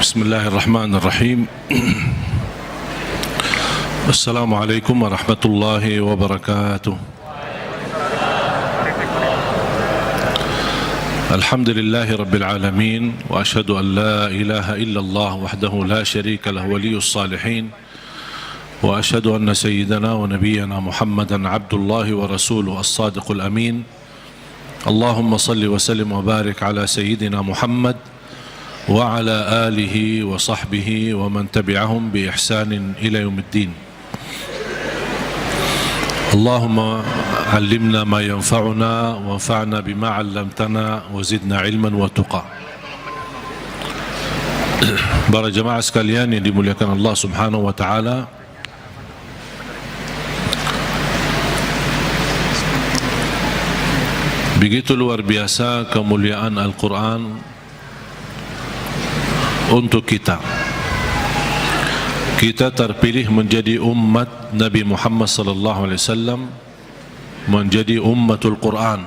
بسم الله الرحمن الرحيم. السلام عليكم ورحمة الله وبركاته. الحمد لله رب العالمين، وأشهد أن لا إله إلا الله وحده لا شريك له ولي الصالحين، وأشهد أن سيدنا ونبينا محمدا عبد الله ورسوله الصادق الأمين. اللهم صل وسلم وبارك على سيدنا محمد وعلى آله وصحبه ومن تبعهم بإحسان إلى يوم الدين. اللهم علمنا ما ينفعنا وانفعنا بما علمتنا وزدنا علما وتقى. Para jemaah sekalian yang dimuliakan Allah Subhanahu wa taala, begitu luar biasa kemuliaan Al-Quran untuk kita. Kita terpilih menjadi umat Nabi Muhammad sallallahu alaihi wasallam, menjadi ummatul Quran.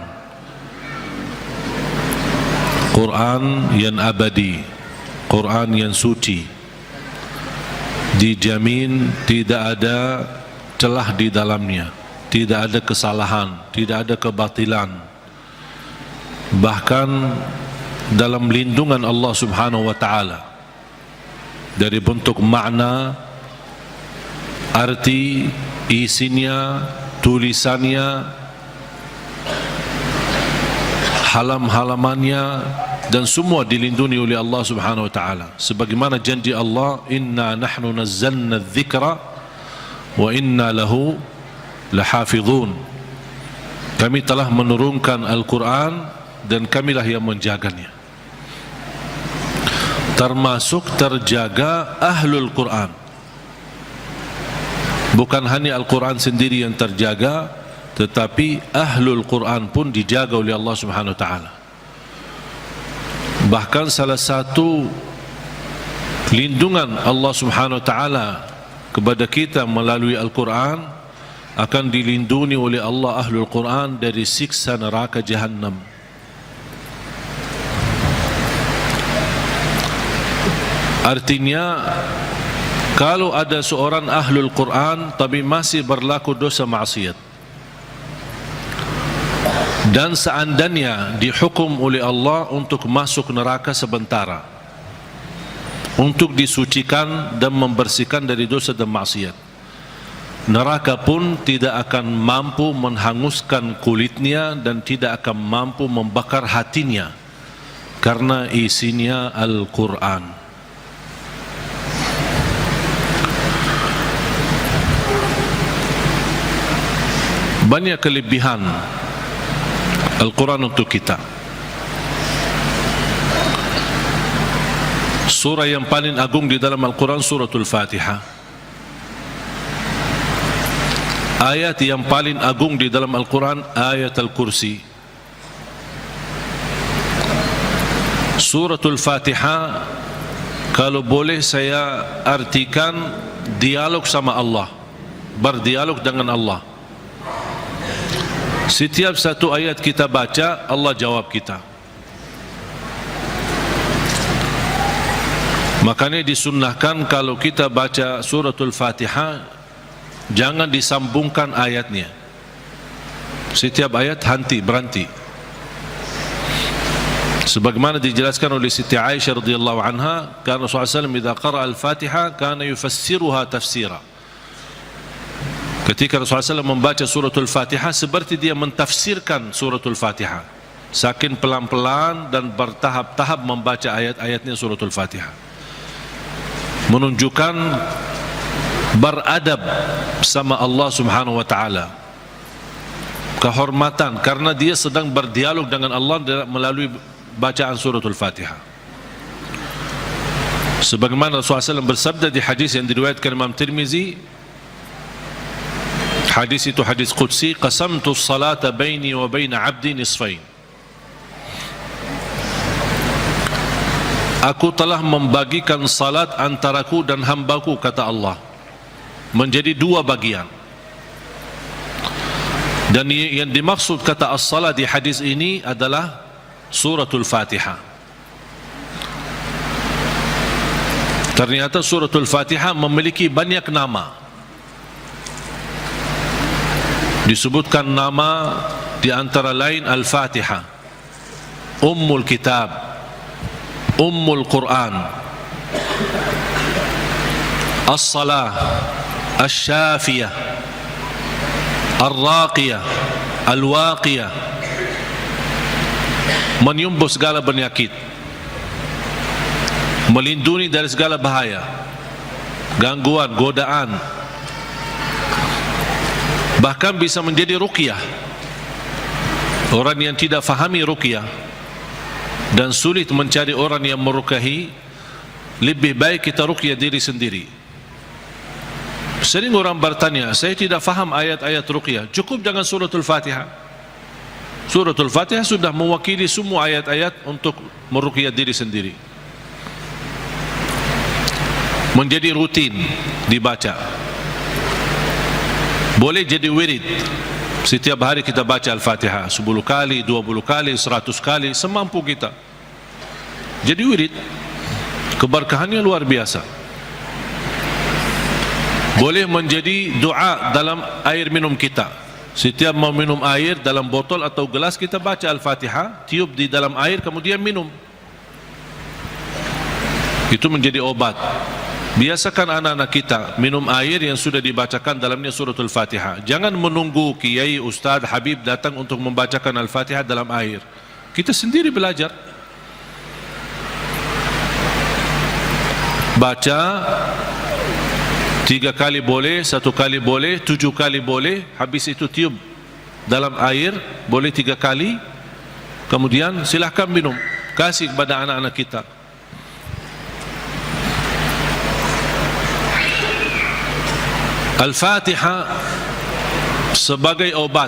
Quran yang abadi, Quran yang suci, dijamin tidak ada celah di dalamnya, tidak ada kesalahan, tidak ada kebatilan. Bahkan dalam lindungan Allah Subhanahu wa taala, dari bentuk makna, arti, isinya, tulisannya, halam-halamannya, dan semua dilindungi oleh Allah Subhanahu wa taala. Sebagaimana janji Allah, inna nahnu nazzalna dzikra wa inna lahu lahafizun. Kami telah menurunkan Al-Quran dan kamilah yang menjaganya. Termasuk terjaga ahlul Quran. Bukan hanya Al-Quran sendiri yang terjaga, tetapi ahlul Quran pun dijaga oleh Allah Subhanahu wa taala. Bahkan salah satu lindungan Allah Subhanahu wa taala kepada kita melalui Al-Quran, akan dilindungi oleh Allah ahlul Quran dari siksa neraka Jahannam. Artinya, kalau ada seorang ahlul Quran tapi masih berlaku dosa maksiat, dan seandainya dihukum oleh Allah untuk masuk neraka sementara, untuk disucikan dan membersihkan dari dosa dan maksiat, neraka pun tidak akan mampu menghanguskan kulitnya dan tidak akan mampu membakar hatinya, karena isinya Al-Quran. Banyak kelebihan Al-Quran untuk kita. Surah yang paling agung di dalam Al-Quran suratul Fatihah. Ayat yang paling agung di dalam Al-Quran ayat Al-Kursi. Suratul Fatihah, kalau boleh saya artikan, dialog sama Allah, berdialog dengan Allah. Setiap satu ayat kita baca, Allah jawab kita. Makanya disunnahkan kalau kita baca suratul Fatihah, jangan disambungkan ayatnya. Setiap ayat berhenti. Sebagaimana dijelaskan oleh Siti Aisyah radhiyallahu anha, karena Rasulullah SAW idza qara'a al-Fatihah kana yufassiruha tafsira. Ketika Rasulullah SAW membaca suratul Fatihah, seperti dia mentafsirkan suratul Fatihah, saking pelan-pelan dan bertahap-tahap membaca ayat-ayatnya suratul Fatihah, menunjukkan beradab sama Allah Subhanahu wa taala, kehormatan, karena dia sedang berdialog dengan Allah melalui bacaan suratul Fatihah. Sebagaimana Rasulullah SAW bersabda di hadis yang diriwayatkan Imam Tirmizi, hadis itu hadis qudsi, qasamtu as-salata baini wa baina 'abdi nisfain. Aku telah membagikan salat antaraku dan hambaku, kata Allah, menjadi dua bagian. Dan yang dimaksud kata as-salat di hadis ini adalah suratul Fatihah. Ternyata suratul Fatihah memiliki banyak nama. Disebutkan nama di antara lain Al-Fatihah, Ummul Kitab, Ummul Quran, As-Salah, Asy-Syafiyah, Ar-Raqiyah, Al-Waqiyah, menyembuh segala penyakit, melindungi dari segala bahaya, gangguan, godaan, bahkan bisa menjadi ruqyah. Orang yang tidak fahami ruqyah dan sulit mencari orang yang meruqyahi, lebih baik kita ruqyah diri sendiri. Sering orang bertanya, saya tidak faham ayat-ayat ruqyah, cukup dengan suratul Fatihah. Suratul Fatihah sudah mewakili semua ayat-ayat untuk meruqyah diri sendiri, menjadi rutin dibaca. Boleh jadi wirid, setiap hari kita baca Al-Fatihah 10 kali, 20 kali, 100 kali, semampu kita. Jadi wirid, keberkahannya luar biasa. Boleh menjadi doa dalam air minum kita. Setiap mau minum air dalam botol atau gelas, kita baca Al-Fatihah, tiup di dalam air, kemudian minum. Itu menjadi obat. Biasakan anak-anak kita minum air yang sudah dibacakan dalamnya suratul Fatihah. Jangan menunggu kiai, ustaz, habib datang untuk membacakan Al-Fatihah dalam air. Kita sendiri belajar. Baca 3 kali boleh, 1 kali boleh, 7 kali boleh. Habis itu tiup dalam air, boleh 3 kali. Kemudian silahkan minum, kasih kepada anak-anak kita. Al-Fatihah sebagai obat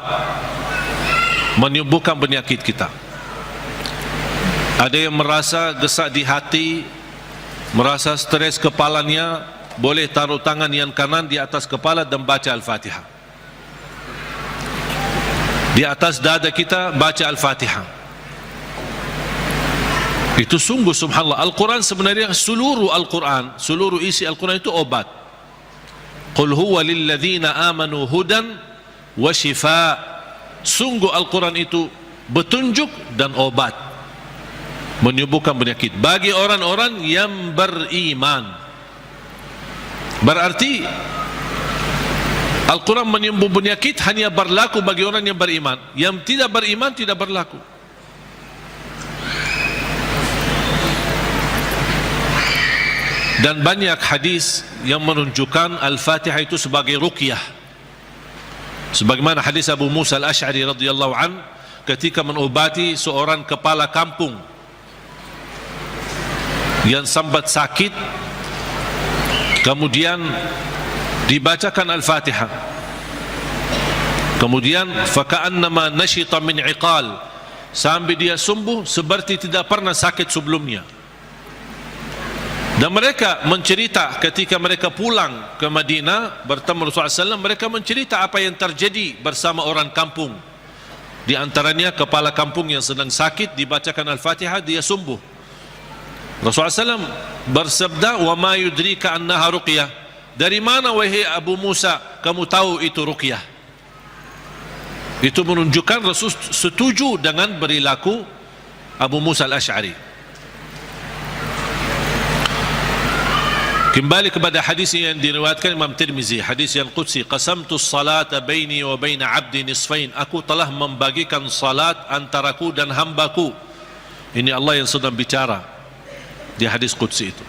menyembuhkan penyakit kita. Ada yang merasa gesak di hati, merasa stres kepalanya, boleh taruh tangan yang kanan di atas kepala dan baca Al-Fatihah. Di atas dada kita baca Al-Fatihah. Itu sungguh subhanallah. Al-Quran sebenarnya seluruh Al-Quran, seluruh isi Al-Quran itu obat. Qul huwa lilladzina amanu hudan wa shifa. Sungguh Al-Quran itu petunjuk dan obat, menyembuhkan penyakit bagi orang-orang yang beriman. Berarti Al-Quran menyembuh penyakit hanya berlaku bagi orang yang beriman. Yang tidak beriman tidak berlaku. Dan banyak hadis yang menunjukkan Al-Fatihah itu sebagai ruqyah. Sebagaimana hadis Abu Musa Al-Asy'ari radhiyallahu an ketika mengobati seorang kepala kampung yang sambat sakit, kemudian dibacakan Al-Fatihah, kemudian faka'annama nashita min iqal, sampai dia sembuh seperti tidak pernah sakit sebelumnya. Dan mereka mencerita ketika mereka pulang ke Madinah bertemu Rasulullah SAW, mereka mencerita apa yang terjadi bersama orang kampung. Di antaranya kepala kampung yang sedang sakit, dibacakan Al-Fatihah, dia sembuh. Rasulullah SAW bersabda, wa ma yudrika annaha ruqyah. Dari mana wahai Abu Musa kamu tahu itu ruqyah? Itu menunjukkan Rasul setuju dengan perilaku Abu Musa Al-Asy'ari. Kembali kepada hadis yang diriwayatkan Imam Tirmizi, hadis yang qudsi, qasamtu salata baini wa baina abdi nisfain. Aku telah membagikan salat antaraku dan hambaku. Ini Allah yang sedang bicara di hadis qudsi itu.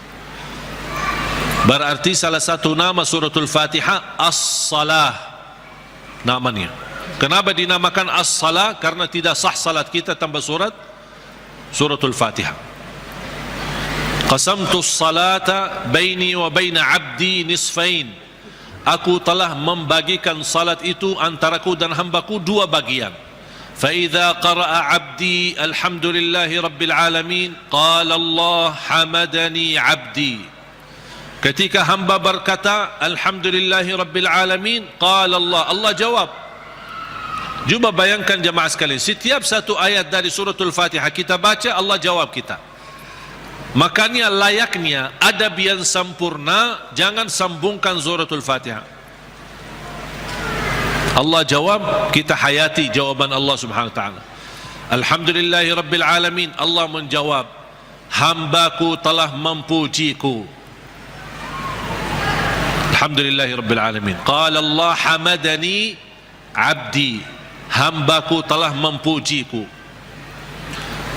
Berarti salah satu nama suratul Fatihah As-Salah namanya. Kenapa dinamakan As-Salah? Karena tidak sah salat kita tanpa suratul Fatihah. Qasamtu salata baini wa baina abdi nisfain. Aku telah membagikan salat itu antaraku dan hambaku 2 bagian. Fa idza qara'a abdi alhamdulillahi rabbil alamin qala Allah hamadani abdi. Ketika hamba berkata alhamdulillahi rabbil alamin qala Allah, Allah jawab. Cuba bayangkan jemaah sekalian, setiap satu ayat dari suratul Fatihah kita baca, Allah jawab kita. Makanya layaknya adab yang sempurna, jangan sambungkan suratul Fatihah. Allah jawab, kita hayati jawaban Allah subhanahu wa ta'ala. Alhamdulillahi rabbil alamin. Allah menjawab, hambaku telah memujiku. Alhamdulillahi rabbil alamin. Qala Allah hamadani abdi, hambaku telah memujiku.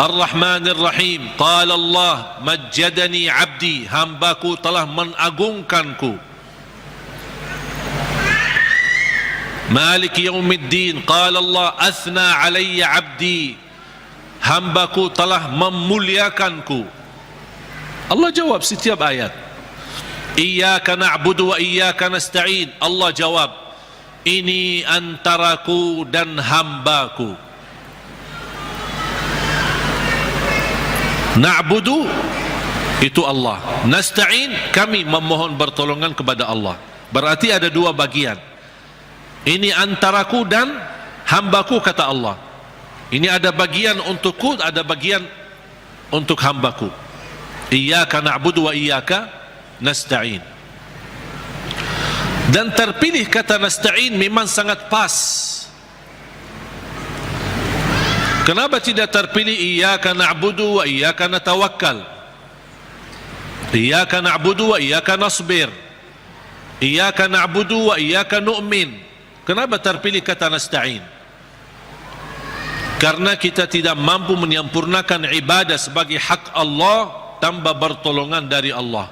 Ar-Rahmanir Rahim. Qala Allah majjadani abdi, hambaku telah mengagungkanku. Malik Yaumiddin. Qala Allah athna alayya abdi, hambaku telah memuliakanku. Allah jawab setiap ayat. Iyyaka na'budu wa iyyaka nasta'in. Allah jawab, ini antaraku dan hambaku. Na'budu itu Allah, nasta'in kami memohon pertolongan kepada Allah. Berarti ada dua bagian. Ini antaraku dan hambaku, kata Allah. Ini ada bagian untukku, ada bagian untuk hambaku. Iyyaka na'budu wa iyyaka nasta'in. Dan terpilih kata nasta'in memang sangat pas. Kenapa tidak terpilih iyyaka na'budu wa iyyaka natawakkal? Iyyaka na'budu wa iyyaka nasbir. Iyyaka na'budu wa iyyaka nu'min. Kenapa terpilih kata nasta'in? Karena kita tidak mampu menyempurnakan ibadah sebagai hak Allah tanpa pertolongan dari Allah.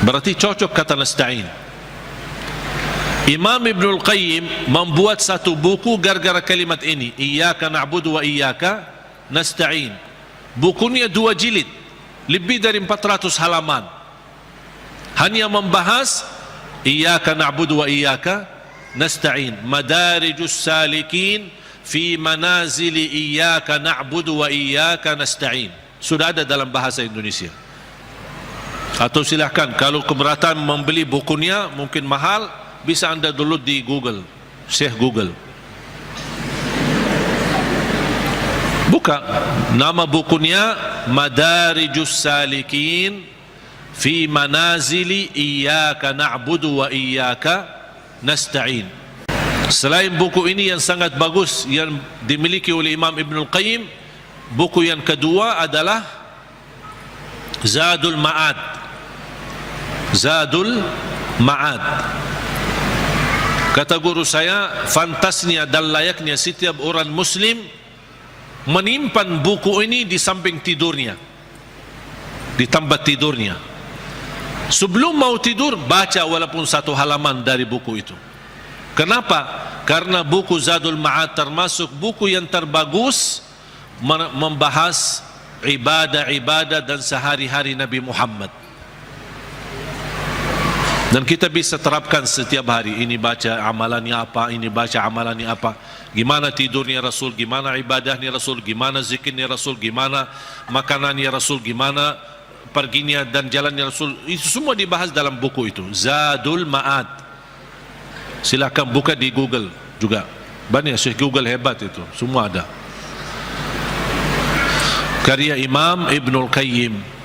Berarti cocok kata nasta'in. Imam Ibnul Qayyim membuat satu buku gara-gara kalimat ini, Iyyaka na'budu wa iyyaka nasta'in. Bukunya 2 jilid, lebih dari 400 halaman. Hanya membahas Iyyaka na'budu wa iyyaka nasta'in. Madarijus salikin fi manazili iyyaka na'budu wa iyyaka nasta'in. Sudah ada dalam bahasa Indonesia. Atau silahkan, kalau keberatan membeli bukunya mungkin mahal, bisa anda download di Google, Syekh Google. Buka nama bukunya Madarijus Salikin fi Manazili Iyyaka Na'budu wa Iyyaka Nasta'in. Selain buku ini yang sangat bagus yang dimiliki oleh Imam Ibnul Qayyim, buku yang kedua adalah Zadul Ma'ad. Zadul Ma'ad. Kata guru saya, fantasnya dan layaknya setiap orang muslim menyimpan buku ini di samping tidurnya, di tempat tidurnya. Sebelum mau tidur, baca walaupun 1 halaman dari buku itu. Kenapa? Karena buku Zadul Ma'ad termasuk buku yang terbagus membahas ibadah-ibadah dan sehari-hari Nabi Muhammad. Dan kita bisa terapkan setiap hari. Ini baca amalannya apa, ini baca amalannya apa. Gimana tidurnya Rasul, gimana ibadahnya Rasul, gimana zikirnya Rasul, gimana makanannya Rasul, gimana perginya dan jalannya Rasul. Itu semua dibahas dalam buku itu, Zadul Ma'ad. Silakan buka di Google juga. Banyak, Syekh Google hebat itu, semua ada. Karya Imam Ibnul Qayyim.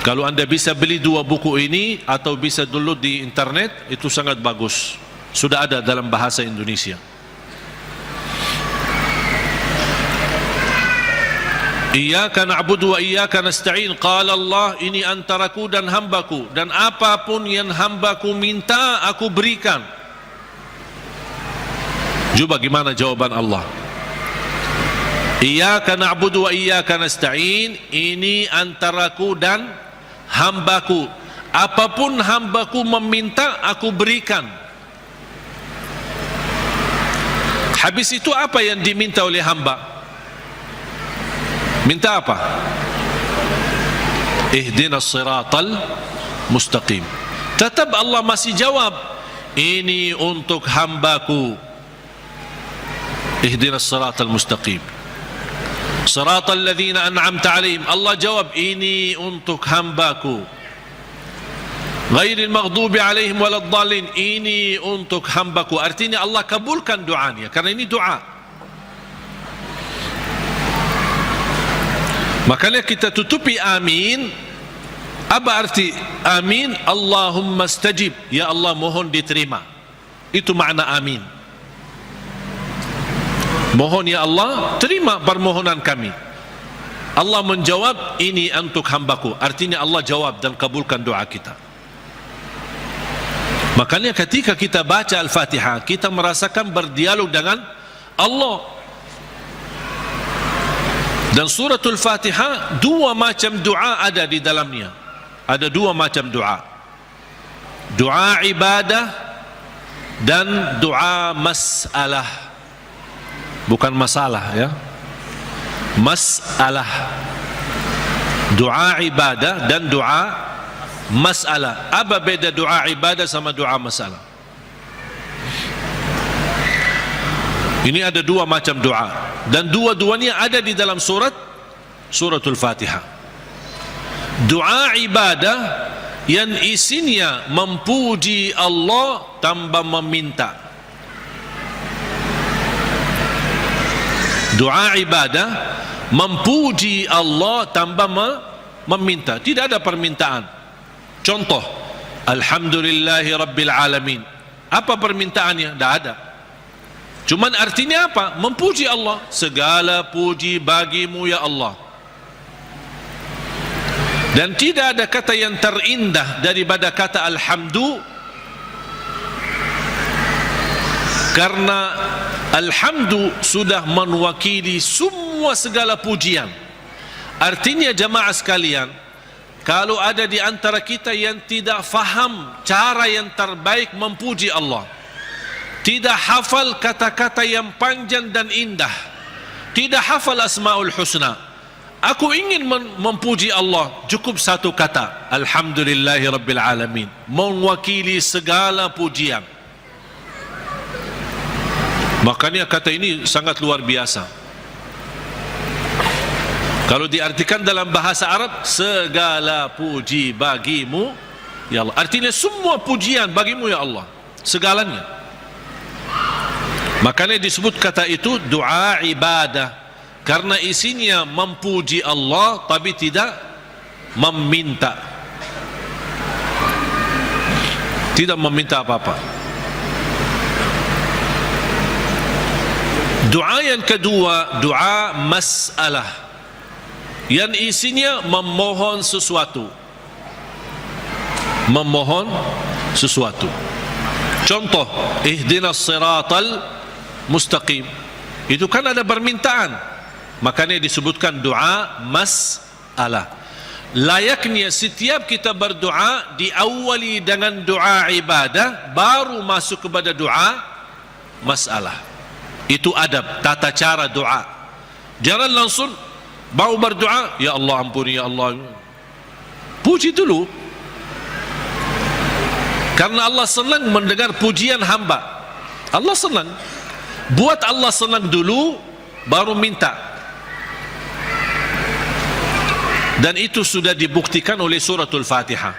Kalau anda bisa beli 2 buku ini atau bisa download di internet, itu sangat bagus. Sudah ada dalam bahasa Indonesia. Iyyaka na'budu wa iyyaka nasta'in. Qala Allah, ini antaraku dan hambaku, dan apapun yang hambaku minta aku berikan. Coba gimana jawaban Allah? Iyyaka na'budu wa iyyaka nasta'in. Ini antaraku dan hambaku, apapun hambaku meminta aku berikan. Habis itu apa yang diminta oleh hamba? Minta apa? Ihdinas siratal mustaqim. Tetap Allah masih jawab, ini untuk hambaku. Ihdinas siratal mustaqim, siratal ladzina an'amta alaihim. Allah jawab, ini untuk hambaku. Ghairil maghdubi alaihim waladdallin, ini untuk hambaku. Artinya Allah kabulkan doanya, karena ini doa. Makanya kita tutupi amin. Apa arti amin? Allahumma stajib, ya Allah mohon diterima. Itu makna amin. Mohon ya Allah, terima permohonan kami. Allah menjawab, ini untuk hambaku. Artinya Allah jawab dan kabulkan doa kita. Makanya ketika kita baca Al-Fatihah, kita merasakan berdialog dengan Allah. Dan suratul Fatihah, dua macam doa ada di dalamnya. Ada dua macam doa. Doa ibadah dan doa masalah. Bukan masalah ya. Masalah. Doa ibadah dan doa masalah. Apa beda doa ibadah sama doa masalah? Ini ada dua macam doa, dan dua-duanya ada di dalam suratul Fatihah. Doa ibadah yang isinya memuji Allah tanpa meminta. Doa ibadah memuji Allah tanpa meminta, tidak ada permintaan. Contoh, Alhamdulillahi Rabbil Alamin. Apa permintaannya? Tidak ada. Cuman artinya apa? Memuji Allah. Segala puji bagimu ya Allah. Dan tidak ada kata yang terindah daripada kata Alhamdu, karena Alhamdu sudah mewakili semua segala pujian. Artinya jamaah sekalian, kalau ada di antara kita yang tidak faham cara yang terbaik memuji Allah, tidak hafal kata-kata yang panjang dan indah, tidak hafal Asmaul Husna, aku ingin memuji Allah, cukup satu kata, Alhamdulillahi Rabbil Alamin, mewakili segala pujian. Makanya kata ini sangat luar biasa. Kalau diartikan dalam bahasa Arab, segala puji bagimu ya Allah, artinya semua pujian bagimu ya Allah, segalanya. Makanya disebut kata itu doa ibadah, karena isinya memuji Allah tapi tidak meminta, tidak meminta apa-apa. Doa yang kedua, doa masalah, yang isinya memohon sesuatu. Memohon sesuatu. Contoh, ihdinas siratal mustaqim. Itu kan ada permintaan. Makanya disebutkan doa masalah. Layaknya setiap kita berdoa diawali dengan doa ibadah, baru masuk kepada doa masalah. Itu adab, tata cara doa. Jangan langsung baru berdoa, ya Allah ampuni ya Allah. Puji dulu, karena Allah senang mendengar pujian hamba. Allah senang. Buat Allah senang dulu, baru minta. Dan itu sudah dibuktikan oleh suratul Fatihah.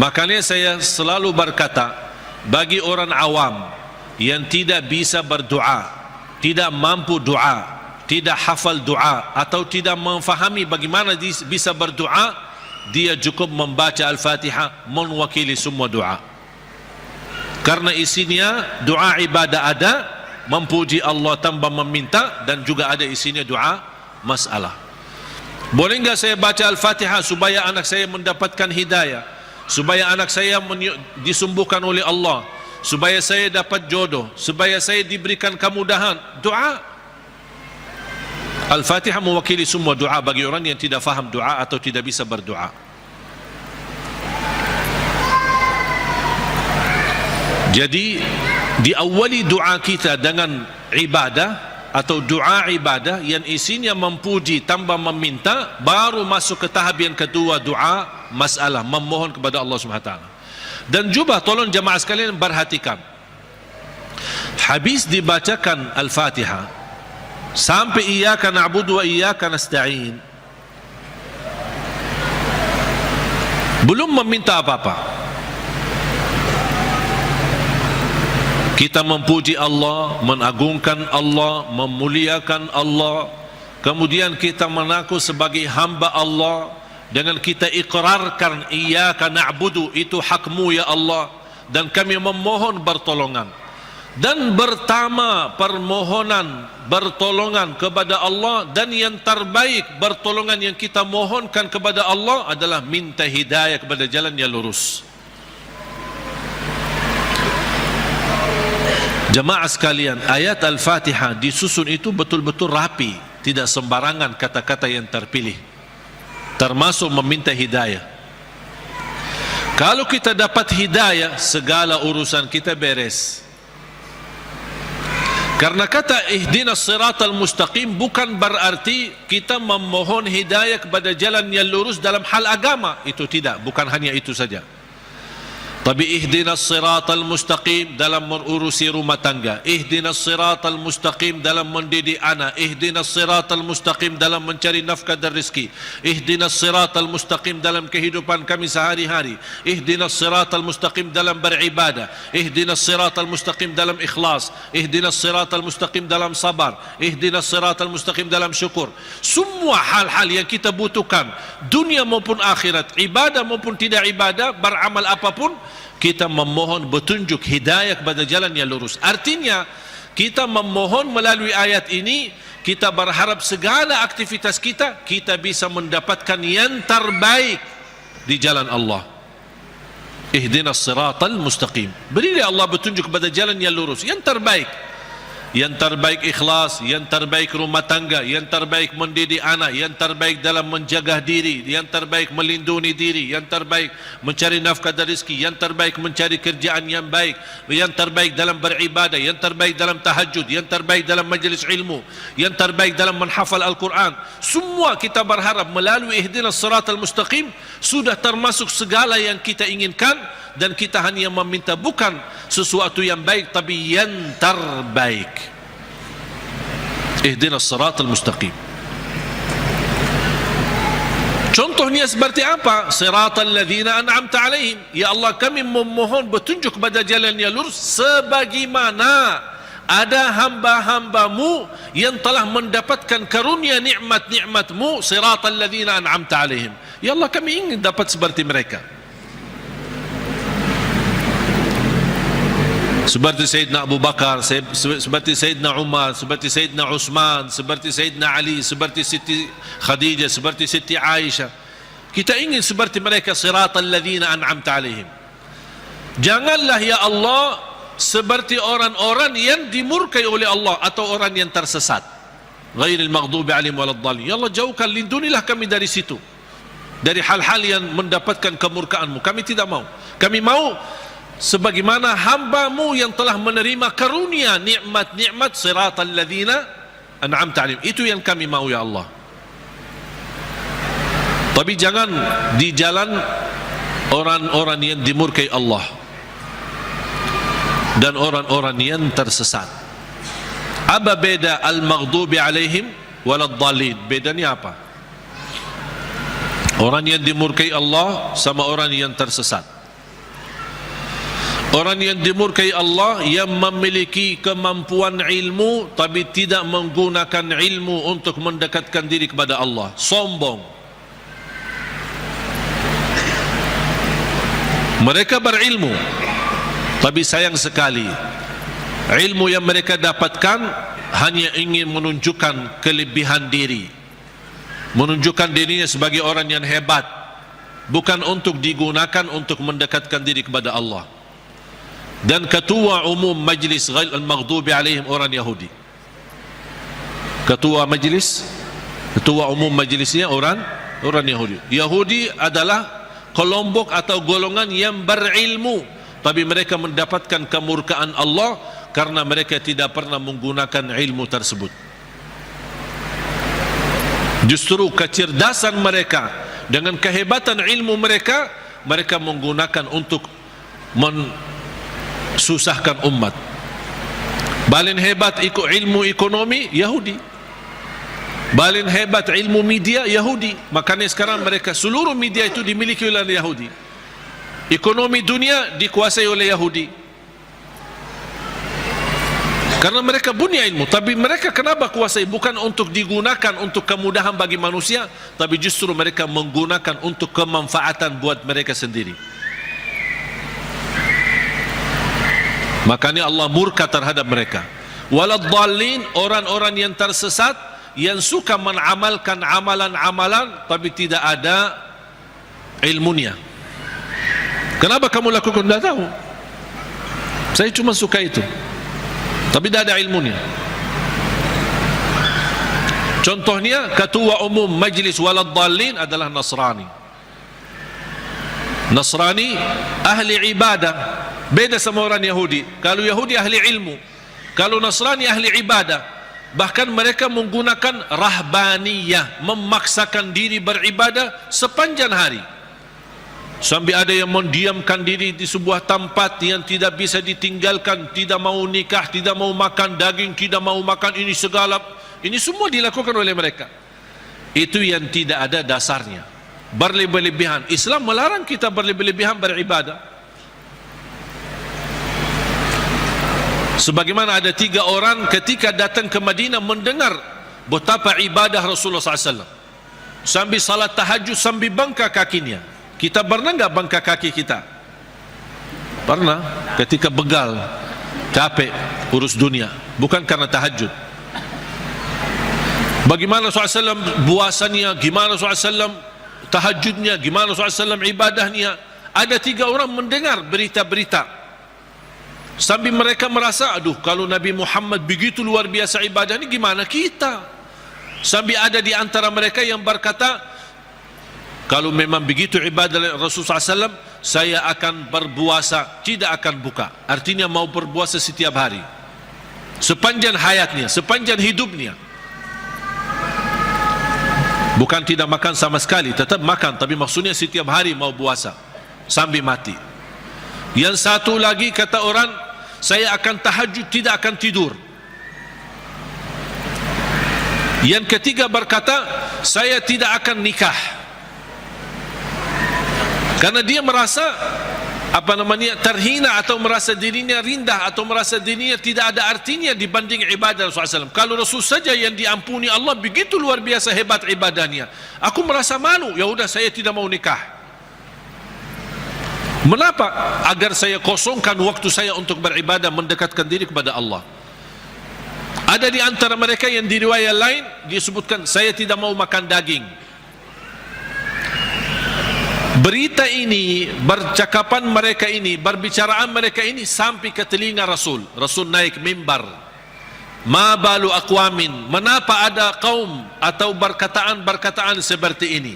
Makanya saya selalu berkata, bagi orang awam yang tidak bisa berdoa, tidak mampu doa, tidak hafal doa, atau tidak memfahami bagaimana bisa berdoa, dia cukup membaca Al-Fatihah, mewakili semua doa. Karena isinya doa ibadah ada, memuji Allah tanpa meminta, dan juga ada isinya doa masalah. Boleh enggak saya baca Al-Fatihah supaya anak saya mendapatkan hidayah, supaya anak saya disembuhkan oleh Allah, supaya saya dapat jodoh, supaya saya diberikan kemudahan? Doa. Al-Fatihah mewakili semua doa bagi orang yang tidak faham doa atau tidak bisa berdoa. Jadi diawali doa kita dengan ibadah atau doa ibadah yang isinya memuji tanpa meminta, baru masuk ke tahap yang kedua, doa masalah, memohon kepada Allah SWT. Dan juga tolong jamaah sekalian perhatikan, habis dibacakan Al-Fatihah sampai iyyaka na'budu wa iyyaka nasta'in, belum meminta apa-apa. Kita memuji Allah, mengagungkan Allah, memuliakan Allah, kemudian kita mengaku sebagai hamba Allah, dengan kita ikrarkan iyyaka na'budu, itu hakmu ya Allah, dan kami memohon pertolongan. Dan pertama permohonan bertolongan kepada Allah, dan yang terbaik pertolongan yang kita mohonkan kepada Allah adalah minta hidayah kepada jalan yang lurus. Jemaah sekalian, ayat Al-Fatihah disusun itu betul-betul rapi, tidak sembarangan kata-kata yang terpilih, termasuk meminta hidayah. Kalau kita dapat hidayah, segala urusan kita beres. Karena kata ihdinas siratal mustaqim bukan berarti kita memohon hidayah kepada jalan yang lurus dalam hal agama. Itu tidak, bukan hanya itu saja. Tapi ihdinas siratal mustaqim dalam mengurusi rumah tangga, ihdinas siratal mustaqim dalam mendidik anak, ihdinas siratal mustaqim dalam mencari nafkah dan rezeki, ihdinas siratal mustaqim dalam kehidupan kami sehari-hari, ihdinas siratal mustaqim dalam beribadah, ihdinas siratal mustaqim dalam ikhlas, ihdinas siratal mustaqim dalam sabar, ihdinas siratal mustaqim dalam syukur. Semua hal-hal yang kita butuhkan, dunia maupun akhirat, ibadah maupun tidak ibadah, beramal apapun, kita memohon petunjuk hidayah kepada jalan yang lurus. Artinya kita memohon melalui ayat ini, kita berharap segala aktivitas kita bisa mendapatkan yang terbaik di jalan Allah. Ihdinas siratal mustaqim, berilah Allah petunjuk kepada jalan yang lurus, yang terbaik. Yang terbaik ikhlas, yang terbaik rumah tangga, yang terbaik mendidik anak, yang terbaik dalam menjaga diri, yang terbaik melindungi diri, yang terbaik mencari nafkah dan rezeki, yang terbaik mencari kerjaan yang baik, yang terbaik dalam beribadah, yang terbaik dalam tahajud, yang terbaik dalam majlis ilmu, yang terbaik dalam menghafal Al-Quran. Semua kita berharap melalui ihdinas siratal mustaqim sudah termasuk segala yang kita inginkan, dan kita hanya meminta bukan sesuatu yang baik tapi yang terbaik. Ihdinas siratal mustaqim. Contohnya seperti apa? Siratal ladzina an'amta alaihim. Ya Allah, kami memohon petunjuk kepada jalan yang lurus sebagaimana ada hamba-hambamu yang telah mendapatkan karunia nikmat-nikmatmu. Siratal ladzina an'amta alaihim. Ya Allah, kami ingin dapat seperti mereka. Seperti Sayyidina Abu Bakar, seperti Sayyidina Umar, seperti Sayyidina Utsman, seperti Sayyidina Ali, seperti Siti Khadijah, seperti Siti Aisyah. Kita ingin seperti mereka, siratal ladzina an'amta alaihim. Janganlah ya Allah seperti orang-orang yang dimurkai oleh Allah atau orang yang tersesat. Ghairil maghdubi alaihim waladdallin. Ya Allah, jauhkan, lindungilah kami dari situ, dari hal-hal yang mendapatkan kemurkaanmu. Kami tidak mau. Kami mau sebagaimana hamba-Mu yang telah menerima karunia nikmat-nikmat, siratal ladzina an'amta alaihim. Itu yang kami mau ya Allah. Tapi jangan di jalan orang-orang yang dimurkai Allah dan orang-orang yang tersesat. Apa beda al-maghdubi alaihim waladdallin? Bedanya apa? Orang yang dimurkai Allah sama orang yang tersesat. Orang yang dimurkai Allah yang memiliki kemampuan ilmu tapi tidak menggunakan ilmu untuk mendekatkan diri kepada Allah, sombong. Mereka berilmu tapi sayang sekali ilmu yang mereka dapatkan hanya ingin menunjukkan kelebihan diri, menunjukkan dirinya sebagai orang yang hebat, bukan untuk digunakan untuk mendekatkan diri kepada Allah. Dan ketua umum majlis al-maghdubi alaihim orang Yahudi. Ketua umum majlisnya orang Yahudi. Yahudi adalah kelompok atau golongan yang berilmu, tapi mereka mendapatkan kemurkaan Allah karena mereka tidak pernah menggunakan ilmu tersebut. Justru kecerdasan mereka dengan kehebatan ilmu mereka, mereka menggunakan untuk susahkan umat. Paling hebat ilmu ekonomi Yahudi, paling hebat ilmu media Yahudi. Makanya sekarang mereka seluruh media itu dimiliki oleh Yahudi. Ekonomi dunia dikuasai oleh Yahudi. Karena mereka punya ilmu, tapi mereka kenapa kuasai? Bukan untuk digunakan untuk kemudahan bagi manusia, tapi justru mereka menggunakan untuk kemanfaatan buat mereka sendiri. Makanya Allah murka terhadap mereka. Waladhdallin, orang-orang yang tersesat, yang suka mengamalkan amalan-amalan tapi tidak ada ilmunya. Kenapa kamu lakukan? Tidak tahu. Saya cuma suka itu, tapi tidak ada ilmunya. Contohnya, ketua umum majlis Waladhdallin adalah Nasrani. Nasrani ahli ibadah, beda sama orang Yahudi. Kalau Yahudi ahli ilmu, kalau Nasrani ahli ibadah. Bahkan mereka menggunakan rahbaniyah, memaksakan diri beribadah sepanjang hari. Sampai ada yang mendiamkan diri di sebuah tempat yang tidak bisa ditinggalkan, tidak mau nikah, tidak mau makan daging, tidak mau makan ini segala. Ini semua dilakukan oleh mereka. Itu yang tidak ada dasarnya, berlebih-lebihan. Islam melarang kita berlebih-lebihan beribadah. Sebagaimana ada 3 orang ketika datang ke Madinah mendengar betapa ibadah Rasulullah SAW, sambil salat tahajud, sambil bangka kakinya. Kita pernah enggak bangka kaki kita? Pernah, ketika begal, capek, urus dunia, bukan karena tahajud. Bagaimana SAW puasanya, gimana SAW tahajudnya, gimana SAW ibadahnya. Ada 3 orang mendengar berita-berita, sambil mereka merasa, aduh, kalau Nabi Muhammad begitu luar biasa ibadahnya, gimana kita? Sambil ada di antara mereka yang berkata, kalau memang begitu ibadah Rasulullah SAW, saya akan berpuasa, tidak akan buka. Artinya mau berpuasa setiap hari, sepanjang hayatnya, sepanjang hidupnya. Bukan tidak makan sama sekali, tetap makan, tapi maksudnya setiap hari mau puasa sampai mati. Yang satu lagi kata orang, saya akan tahajud, tidak akan tidur. Yang ketiga berkata, saya tidak akan nikah. Karena dia merasa terhina, atau merasa dirinya rendah, atau merasa dirinya tidak ada artinya dibanding ibadah Rasulullah SAW. Kalau Rasul saja yang diampuni Allah begitu luar biasa hebat ibadahnya, aku merasa malu, ya udah saya tidak mau nikah. Mengapa? Agar saya kosongkan waktu saya untuk beribadah, mendekatkan diri kepada Allah. Ada di antara mereka yang di riwayat lain disebutkan, saya tidak mau makan daging. Berita ini, bercakapan mereka ini, berbicaraan mereka ini sampai ke telinga Rasul. Rasul naik mimbar. Ma balu aqwamin, menapa ada kaum atau berkataan seperti ini?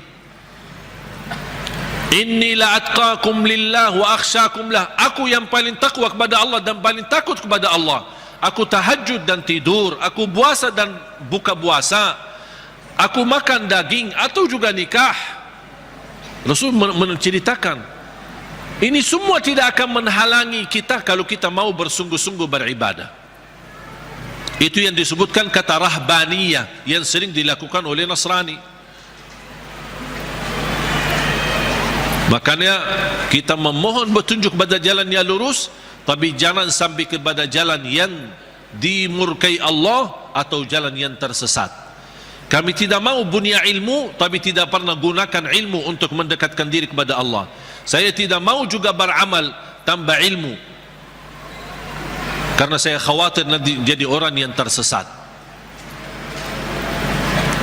Inni la atqakum lillah wa akhsyakum lah. Aku yang paling takwa kepada Allah dan paling takut kepada Allah. Aku tahajud dan tidur, aku puasa dan buka puasa, aku makan daging atau juga nikah. Rasul menceritakan ini semua tidak akan menghalangi kita kalau kita mau bersungguh-sungguh beribadah. Itu yang disebutkan kata rahbaniyah yang sering dilakukan oleh Nasrani. Makanya kita memohon petunjuk pada jalan yang lurus, tapi jangan sampai kepada jalan yang dimurkai Allah atau jalan yang tersesat. Kami tidak mau punya ilmu tapi tidak pernah gunakan ilmu untuk mendekatkan diri kepada Allah. Saya tidak mau juga beramal tanpa ilmu, karena saya khawatir nanti jadi orang yang tersesat.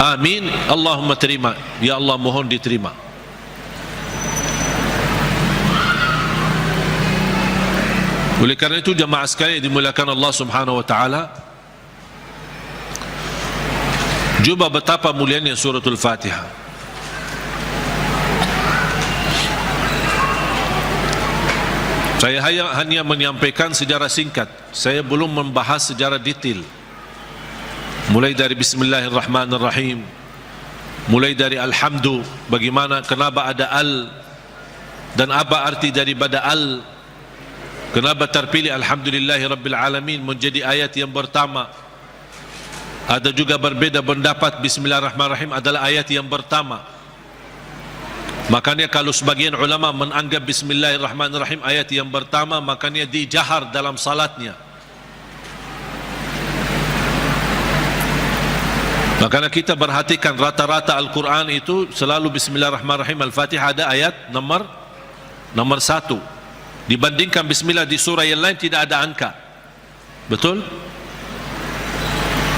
Amin. Allahumma terima. Ya Allah, mohon diterima. Oleh karena itu jemaah sekalian dimuliakan Allah Subhanahu wa taala, coba betapa mulianya suratul Fatihah. Saya hanya menyampaikan sejarah singkat. Saya belum membahas sejarah detail. Mulai dari Bismillahirrahmanirrahim, mulai dari Alhamdu, bagaimana, kenapa ada al, dan apa arti daripada al, kenapa terpilih Alhamdulillahirrabbilalamin menjadi ayat yang pertama. Ada juga berbeda pendapat Bismillahirrahmanirrahim adalah ayat yang pertama. Makanya kalau sebagian ulama menganggap Bismillahirrahmanirrahim ayat yang pertama, makanya dijahar dalam salatnya. Makanya kita perhatikan rata-rata Al-Quran itu selalu Bismillahirrahmanirrahim. Al-Fatihah ada ayat nomor 1. Dibandingkan Bismillah di surah yang lain tidak ada angka. Betul?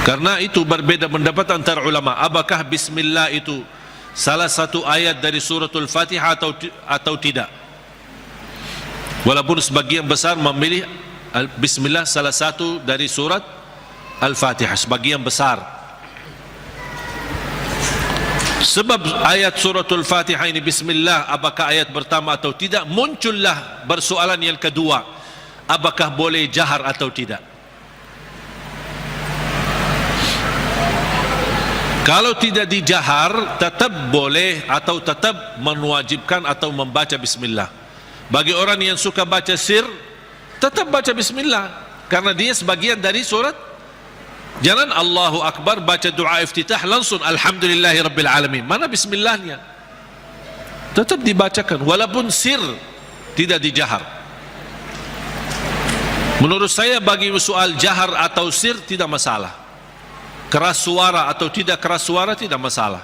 Karena itu berbeda pendapat antara ulama. Apakah Bismillah itu salah satu ayat dari suratul Fatihah atau tidak? Walaupun sebagian besar memilih Bismillah salah satu dari surat Al-Fatihah, sebagian besar. Sebab ayat suratul Fatihah ini Bismillah, apakah ayat pertama atau tidak, muncullah persoalan yang kedua, apakah boleh jahar atau tidak. Kalau tidak dijahar, tetap boleh atau tetap mewajibkan atau membaca Bismillah. Bagi orang yang suka baca sir, tetap baca Bismillah, karena dia sebagian dari surat. Jangan Allahu Akbar baca doa iftitah langsung Alhamdulillahi Rabbil Alamin. Mana Bismillahnya? Tetap dibacakan walaupun sir, tidak dijahar. Menurut saya bagi soal jahar atau sir tidak masalah. Keras suara atau tidak keras suara tidak masalah.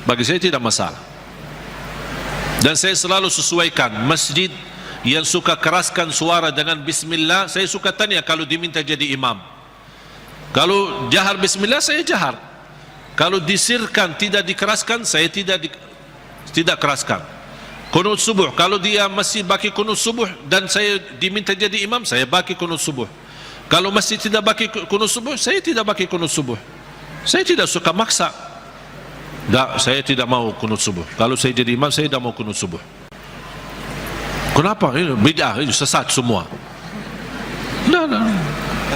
Bagi saya tidak masalah. Dan saya selalu sesuaikan. Masjid yang suka keraskan suara dengan Bismillah, saya suka tanya kalau diminta jadi imam. Kalau jahar Bismillah, saya jahar. Kalau disirkan, tidak dikeraskan, saya tidak keraskan. Qunut subuh, kalau dia masih baki qunut subuh dan saya diminta jadi imam, saya baki qunut subuh. Kalau masih tidak baki qunut subuh, saya tidak baki qunut subuh. Saya tidak suka maksa. Tak, saya tidak mau qunut subuh. Kalau saya jadi imam, saya tidak mau qunut subuh. Kenapa? Ini bid'ah, ini sesat semua.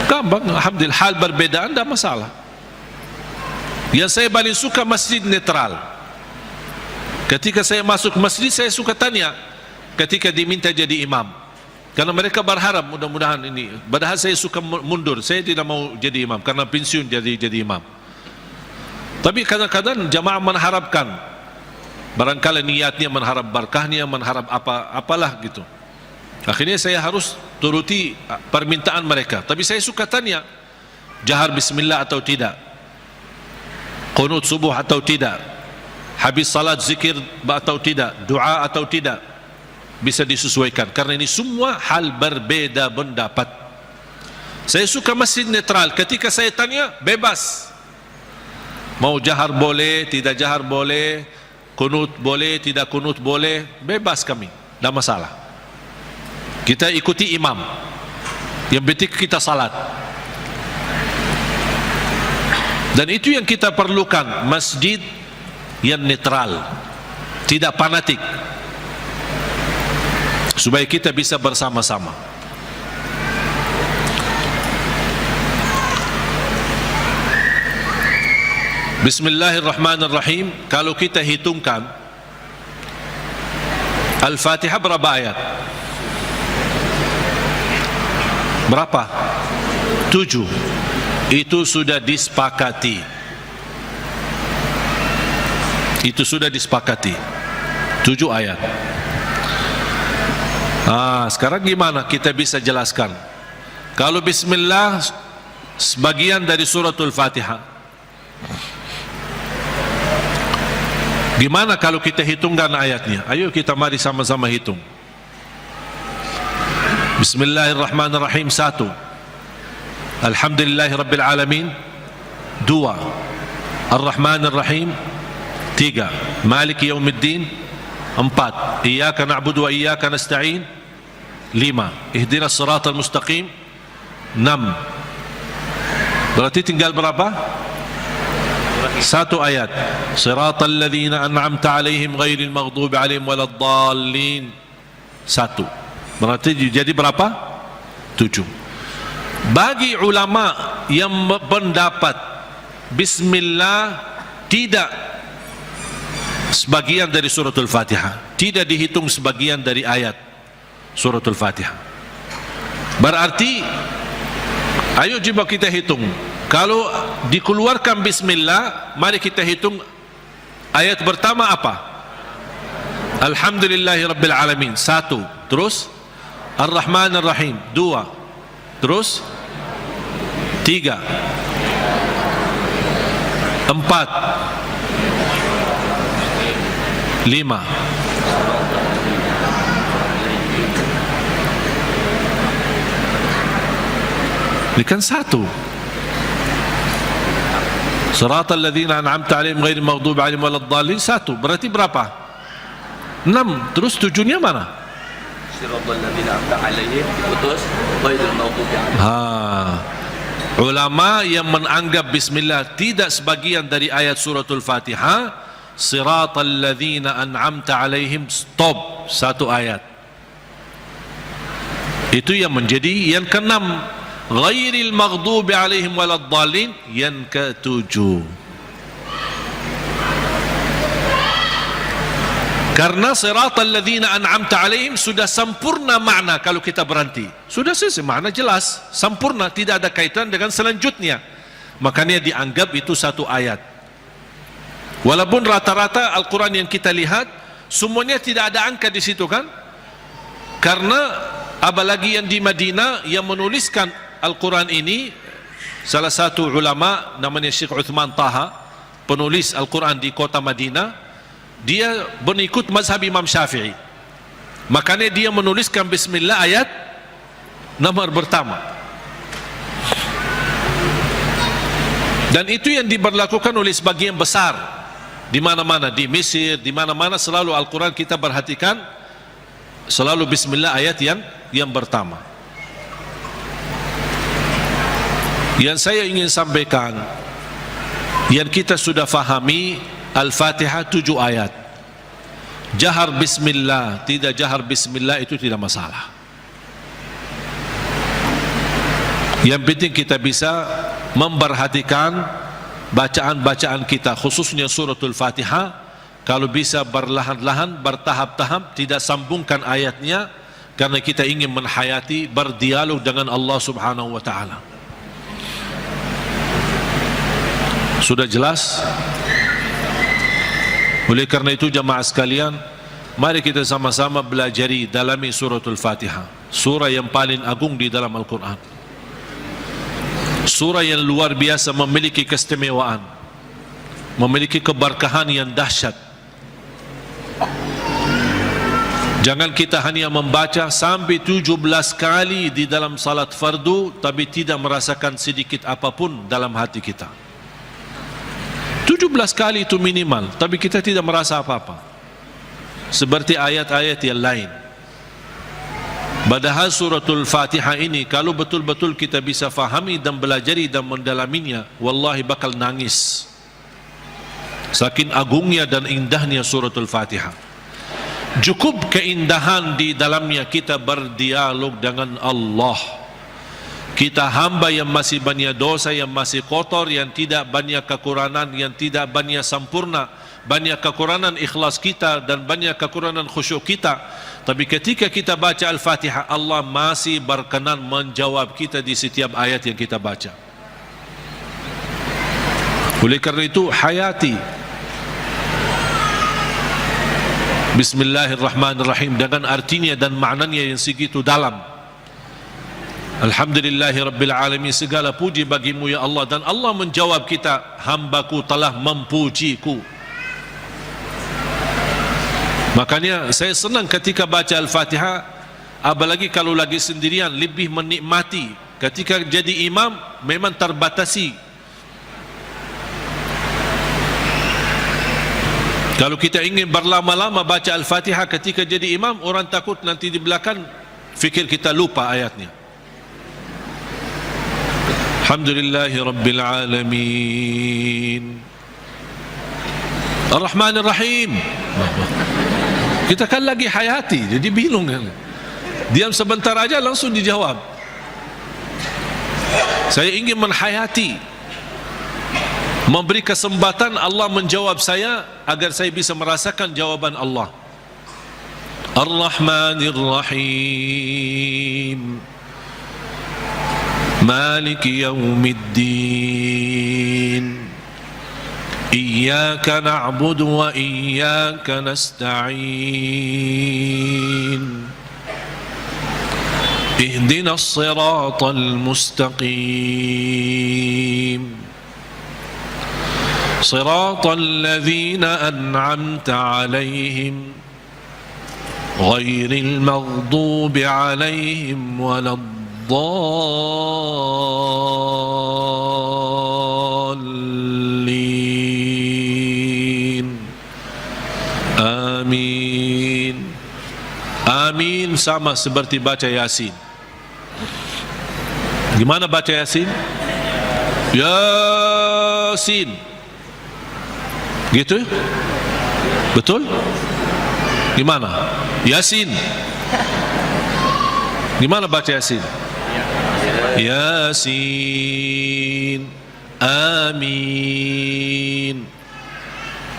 Gampang, alhamdulillah, hal berbedaan tidak masalah. Yang saya paling suka masjid netral. Ketika saya masuk masjid, saya suka tanya ketika diminta jadi imam, karena mereka berharap mudah-mudahan ini. Padahal saya suka mundur, saya tidak mau jadi imam karena pensiun jadi imam. Tapi kadang-kadang jamaah mengharapkan, barangkali niatnya mengharap berkahnya, mengharap apalah gitu. Akhirnya saya harus turuti permintaan mereka. Tapi saya suka tanya, jahar Bismillah atau tidak, qunut subuh atau tidak, habis salat zikir atau tidak, doa atau tidak, bisa disesuaikan. Karena ini semua hal berbeda pendapat. Saya suka masjid netral. Ketika saya tanya, bebas. Mau jahar boleh, tidak jahar boleh, qunut boleh, tidak qunut boleh, bebas kami, tidak masalah. Kita ikuti imam. Yang penting kita salat. Dan itu yang kita perlukan, masjid yang netral, tidak fanatik, supaya kita bisa bersama-sama. Bismillahirrahmanirrahim. Kalau kita hitungkan Al-Fatihah berapa ayat? Berapa? 7. Itu sudah disepakati. Itu sudah disepakati. 7 ayat. Sekarang gimana kita bisa jelaskan? Kalau Bismillah sebagian dari suratul Fatihah, gimana kalau kita hitungkan ayatnya? Ayo kita mari sama-sama hitung. Bismillahirrahmanirrahim 1, Alhamdulillahi Rabbil Alamin 2, Ar-Rahmanir-Rahim 3, Maliki Yawmiddin 4, Iyyaka na'budu wa iyyaka nasta'in 5, Ihdinas siratal mustaqim 6. Berarti tinggal berapa? 1 ayat. Siratal ladzina an'amta 'alaihim ghairil maghdubi 'alaihim waladdallin. 1. Berarti jadi berapa? 7. Bagi ulama yang pendapat Bismillah tidak sebagian dari suratul Fatihah, tidak dihitung sebagian dari ayat suratul Fatihah, berarti ayo coba kita hitung. Kalau dikeluarkan Bismillah, mari kita hitung ayat pertama apa? Alhamdulillahi Rabbil Alamin 1, terus Ar-Rahmanir-Rahim 2, terus 3, 4, 5. Ini kan 1. Siratal ladzina an'amta 'alaihim ghairil maghdubi 'alaihim waladdallin 1. Berarti berapa? 6. Terus 7-nya mana? Siratal ladzina an'amta 'alaihim putus ghairil maghdubi 'alaihim. Ulama yang menganggap bismillah tidak sebagian dari ayat suratul Fatihah, siratal ladzina an'amta 'alaihim, stop, 1 ayat. Itu yang menjadi yang ke-6. Ghairil maghdubi 'alaihim waladdallin yang ke-7. Karena siratal ladzina an'amta 'alaihim sudah sempurna makna kalau kita berhenti. Sudah selesai, makna jelas, sempurna, tidak ada kaitan dengan selanjutnya. Makanya dianggap itu 1 ayat. Walaupun rata-rata Al-Quran yang kita lihat semuanya tidak ada angka di situ kan? Karena apalagi yang di Madinah yang menuliskan Al-Quran ini, salah satu ulama namanya Syekh Uthman Taha, penulis Al-Quran di kota Madinah, dia mengikut mazhab Imam Syafi'i. Makanya dia menuliskan bismillah ayat nomor pertama. Dan itu yang diberlakukan oleh sebagian besar di mana-mana, di Mesir, di mana-mana selalu Al-Quran kita perhatikan selalu bismillah ayat yang pertama. Yang saya ingin sampaikan, yang kita sudah fahami, Al-Fatihah 7 ayat. Jahar bismillah, tidak jahar bismillah itu tidak masalah. Yang penting kita bisa memperhatikan bacaan-bacaan kita, khususnya suratul Fatihah. Kalau bisa berlahan-lahan, bertahap-tahap, tidak sambungkan ayatnya, karena kita ingin menghayati, berdialog dengan Allah subhanahu wa ta'ala. Sudah jelas? Oleh karena itu jamaah sekalian, mari kita sama-sama belajari dalami suratul Fatihah, surah yang paling agung di dalam Al-Quran, surah yang luar biasa, memiliki keistimewaan, memiliki keberkahan yang dahsyat. Jangan kita hanya membaca sampai 17 kali di dalam salat fardu tapi tidak merasakan sedikit apapun dalam hati kita. 17 kali itu minimal, tapi kita tidak merasa apa-apa. Seperti ayat-ayat yang lain. Padahal suratul Fatihah ini kalau betul-betul kita bisa fahami dan belajari dan mendalaminya, wallahi bakal nangis. Saking agungnya dan indahnya suratul Fatihah. Cukup keindahan di dalamnya kita berdialog dengan Allah. Kita hamba yang masih banyak dosa, yang masih kotor, yang tidak banyak kekurangan, yang tidak banyak sempurna, banyak kekurangan ikhlas kita dan banyak kekurangan khusyuk kita. Tapi ketika kita baca Al-Fatihah, Allah masih berkenan menjawab kita di setiap ayat yang kita baca. Oleh karena itu hayati Bismillahirrahmanirrahim dengan artinya dan maknanya yang segitu dalam. Alhamdulillahi Rabbil Alamin, segala puji bagimu ya Allah. Dan Allah menjawab kita, hambaku telah mempujiku. Makanya saya senang ketika baca Al-Fatihah, apalagi kalau lagi sendirian, lebih menikmati. Ketika jadi imam memang terbatasi. Kalau kita ingin berlama-lama baca Al-Fatihah ketika jadi imam, orang takut nanti di belakang fikir kita lupa ayatnya. Alhamdulillahi Rabbil Alamin, Ar-Rahman Ar-Rahim. Kita kan lagi hayati, jadi bingung kan. Diam sebentar aja langsung dijawab. Saya ingin menghayati, memberi kesempatan Allah menjawab saya agar saya bisa merasakan jawaban Allah. Ar-Rahmanir Rahim, Maliki Yawmiddin, Iyyaka na'budu wa iyyaka nasta'in, Ihdinas siratal mustaqim, Siratal ladzina an'amta 'alaihim ghairil maghdubi 'alaihim waladdallin. Amin. Amin sama seperti baca Yasin. Gimana baca Yasin? Yasin. Gitu? Betul? Gimana? Yasin. Gimana baca Yasin? Yasin. Amin.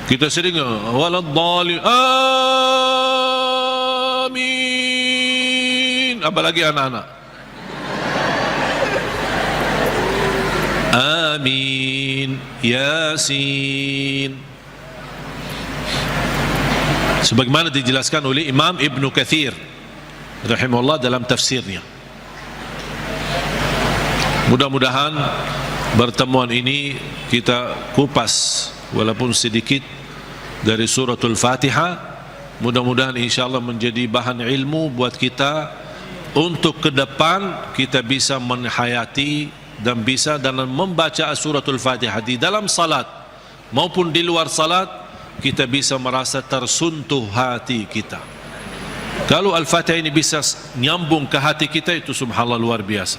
Kita sering waladdallin. Amin. Apalagi anak-anak. Amin. Yasin. Sebagaimana dijelaskan oleh Imam Ibn Kathir rahimahullah dalam tafsirnya. Mudah-mudahan pertemuan ini kita kupas walaupun sedikit dari suratul Fatihah. Mudah-mudahan insyaAllah menjadi bahan ilmu buat kita untuk ke depan kita bisa menghayati dan bisa dalam membaca suratul Fatihah di dalam salat maupun di luar salat, kita bisa merasa tersuntuh hati kita. Kalau Al-Fatihah ini bisa nyambung ke hati kita, itu subhanallah luar biasa.